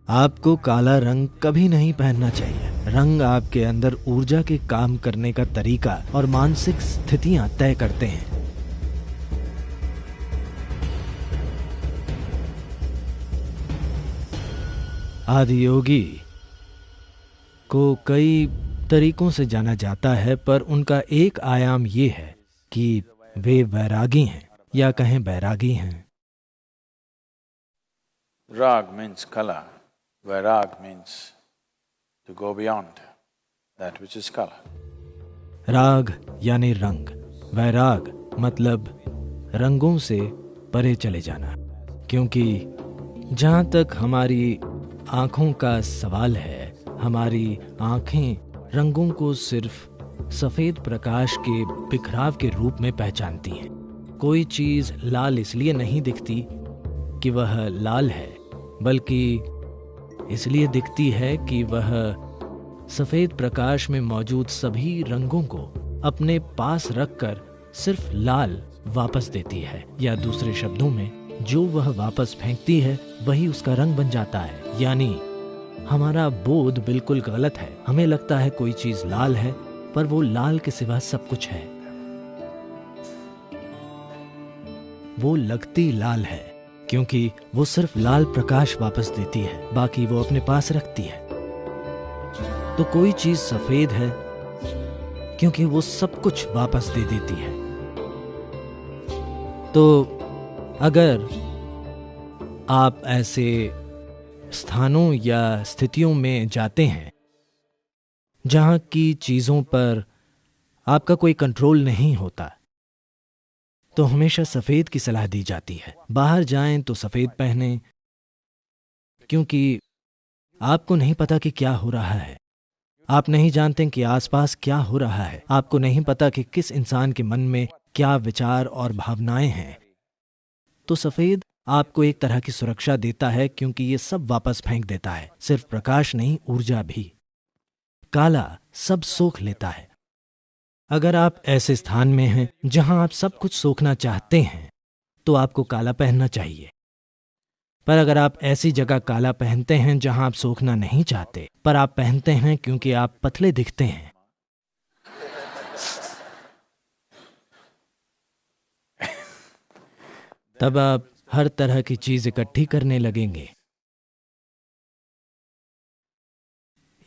आपको काला रंग कभी नहीं पहनना चाहिए। रंग आपके अंदर ऊर्जा के काम करने का तरीका और मानसिक स्थितियां तय करते हैं। आदियोगी को कई तरीकों से जाना जाता है, पर उनका एक आयाम ये है कि वे वैरागी हैं या कहें बैरागी हैं। Rag means color, vairag means to go beyond that which is color. राग यानी रंग, वैराग मतलब रंगों से परे चले जाना। क्योंकि जहाँ तक हमारी आँखों का सवाल है, हमारी आँखें रंगों को सिर्फ सफ़ेद प्रकाश के बिखराव के रूप में पहचानती हैं। कोई चीज़ लाल इसलिए नहीं दिखती कि वह लाल है, बल्कि इसलिए दिखती है कि वह सफ़ेद प्रकाश में मौजूद सभी रंगों को अपने पास रखकर सिर्फ लाल वापस देती है, या दूसरे शब्दों में जो वह वापस फेंकती है वही उसका रंग बन जाता है। यानी हमारा बोध बिल्कुल गलत है। हमें लगता है कोई चीज लाल है, पर वो लाल के सिवा सब कुछ है। वो लगती लाल है क्योंकि वो सिर्फ लाल प्रकाश वापस देती है, बाकी वो अपने पास रखती है। तो कोई चीज सफेद है क्योंकि वो सब कुछ वापस दे देती है। तो अगर आप ऐसे स्थानों या स्थितियों में जाते हैं जहां की चीजों पर आपका कोई कंट्रोल नहीं होता, तो हमेशा सफेद की सलाह दी जाती है। बाहर जाएं तो सफेद पहनें, क्योंकि आपको नहीं पता कि क्या हो रहा है। आप नहीं जानते कि आसपास क्या हो रहा है। आपको नहीं पता कि किस इंसान के मन में क्या विचार और भावनाएं हैं। तो सफेद आपको एक तरह की सुरक्षा देता है, क्योंकि ये सब वापस फेंक देता है, सिर्फ प्रकाश नहीं, ऊर्जा भी। काला सब सोख लेता है। अगर आप ऐसे स्थान में हैं जहां आप सब कुछ सोखना चाहते हैं, तो आपको काला पहनना चाहिए। पर अगर आप ऐसी जगह काला पहनते हैं जहां आप सोखना नहीं चाहते, पर आप पहनते हैं क्योंकि आप पतले दिखते हैं, तब आप हर तरह की चीज इकट्ठी करने लगेंगे।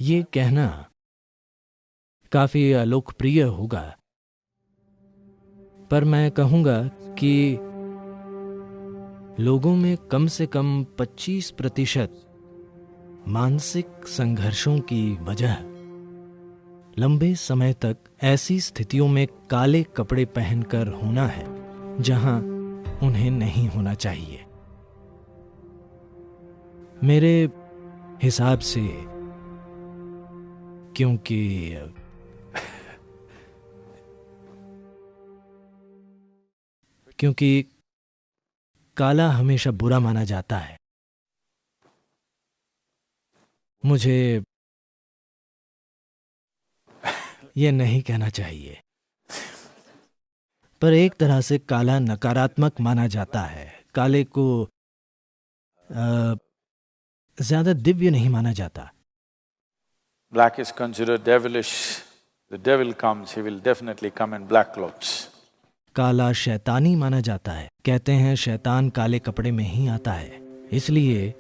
ये कहना काफी लोकप्रिय होगा, पर मैं कहूंगा कि लोगों में कम से कम 25% मानसिक संघर्षों की वजह लंबे समय तक ऐसी स्थितियों में काले कपड़े पहनकर होना है जहां उन्हें नहीं होना चाहिए। मेरे हिसाब से, क्योंकि काला हमेशा बुरा माना जाता है। मुझे यह नहीं कहना चाहिए, पर एक तरह से काला नकारात्मक माना जाता है। काले को ज्यादा दिव्य नहीं माना जाता। Black is considered devilish. The devil comes, he will definitely come in black clothes. काला शैतानी माना जाता है। कहते हैं शैतान काले कपड़े में ही आता है, इसलिए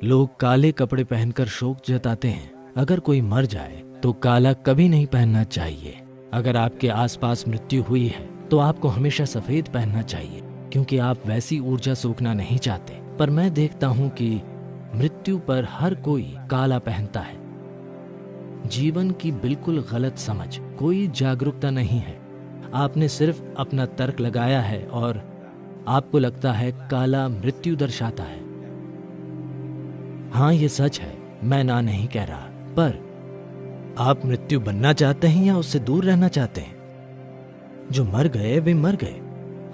लोग काले कपड़े पहनकर शोक जताते हैं। अगर कोई मर जाए तो काला कभी नहीं पहनना चाहिए। अगर आपके आसपास मृत्यु हुई है तो आपको हमेशा सफेद पहनना चाहिए, क्योंकि आप वैसी ऊर्जा सोखना नहीं चाहते। पर मैं देखता हूं कि मृत्यु पर हर कोई काला पहनता है। जीवन की बिल्कुल गलत समझ, कोई जागरूकता नहीं है। आपने सिर्फ अपना तर्क लगाया है और आपको लगता है काला मृत्यु दर्शाता है। हाँ, ये सच है, मैं ना नहीं कह रहा, पर आप मृत्यु बनना चाहते हैं या उससे दूर रहना चाहते हैं? जो मर गए वे मर गए,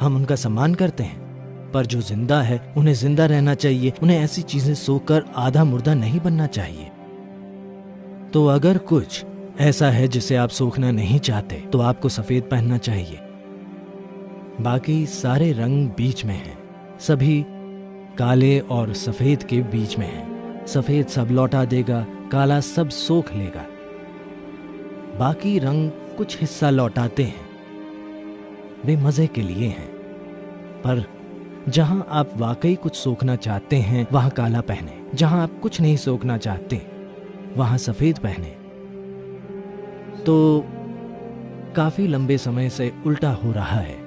हम उनका सम्मान करते हैं, पर जो जिंदा है उन्हें जिंदा रहना चाहिए। उन्हें ऐसी चीजें सोकर आधा मुर्दा नहीं बनना चाहिए। तो अगर कुछ ऐसा है जिसे आप सोखना नहीं चाहते, तो आपको सफेद पहनना चाहिए। बाकी सारे रंग बीच में हैं, सभी काले और सफेद के बीच में हैं। सफेद सब लौटा देगा, काला सब सोख लेगा। बाकी रंग कुछ हिस्सा लौटाते हैं, वे मजे के लिए हैं। पर जहां आप वाकई कुछ सोखना चाहते हैं वहां काला पहने, जहां आप कुछ नहीं सोखना चाहते वहां सफेद पहने। तो काफी लंबे समय से उल्टा हो रहा है।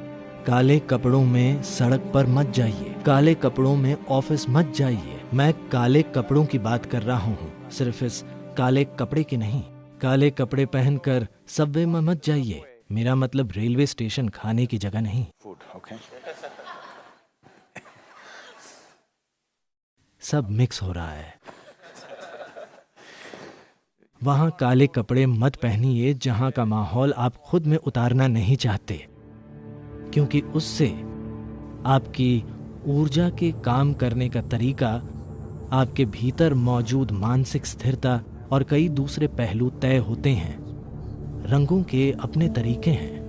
काले कपड़ों में सड़क पर मत जाइए, काले कपड़ों में ऑफिस मत जाइए। मैं काले कपड़ों की बात कर रहा हूँ, सिर्फ इस काले कपड़े की नहीं। काले कपड़े पहनकर सबवे में मत जाइए, मेरा मतलब रेलवे स्टेशन खाने की जगह नहीं। सब मिक्स हो रहा है। वहां काले कपड़े मत पहनिए जहां का माहौल आप खुद में उतारना नहीं चाहते, क्योंकि उससे आपकी ऊर्जा के काम करने का तरीका, आपके भीतर मौजूद मानसिक स्थिरता और कई दूसरे पहलू तय होते हैं। रंगों के अपने तरीके हैं।